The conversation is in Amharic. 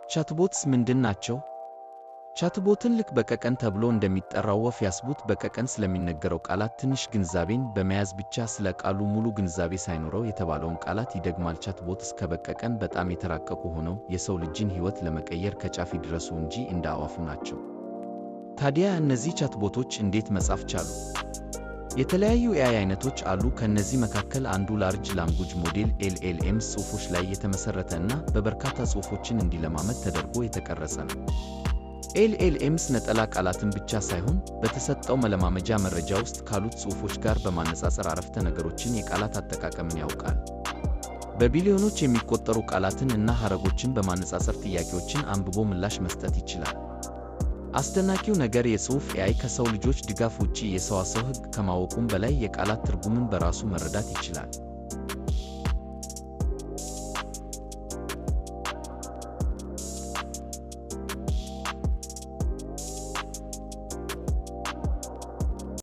ቻትቦትስ ምንድን ናቸው? ቻትቦትን ልክ በቀቀን ተብሎ እንደሚጠራው ወፍ ያስቡት። በቀቀን ስለሚነገረው ቃላት ትንሽ ግንዛቤን በመያዝ ብቻ ስለ ቃሉ ሙሉ ግንዛቤ ሳይኖረው የተባለውን ቃላት ይደግማል። ቻትቦትስ ከበቀቀን በጣም የተራቀቁ ሆነው የሰው ልጅን ሕይወት ለመቀየር ከጫፍ ይድረሱ እንጂ እንደ አዕዋፍ ናቸው። ታዲያ እነዚህ ቻትቦቶች እንዴት መጻፍ ቻሉ? የተለያዩ ኤአይ አይነቶች አሉ። ከነዚህ መካከል አንዱ ላርጅ ላንጉጅ ሞዴል ኤልኤልኤምስ ጽሑፎች ላይ የተመሰረተ እና በበርካታ ጽሑፎችን እንዲለማመድ ተደርጎ የተቀረጸ ነው። ኤልኤልኤምስ ነጠላ ቃላትን ብቻ ሳይሆን በተሰጠው መለማመጃ መረጃ ውስጥ ካሉት ጽሑፎች ጋር በማነጻጸር አረፍተ ነገሮችን፣ የቃላት አጠቃቀምን ያውቃል። በቢሊዮኖች የሚቆጠሩ ቃላትን እና ሐረጎችን በማነጻጸር ጥያቄዎችን አንብቦ ምላሽ መስጠት ይችላል። አስደናቂው ነገር የጽሑፍ ኤአይ ከሰው ልጆች ድጋፍ ውጪ የሰዋሰው ሕግ ከማወቁም በላይ የቃላት ትርጉምን በራሱ መረዳት ይችላል።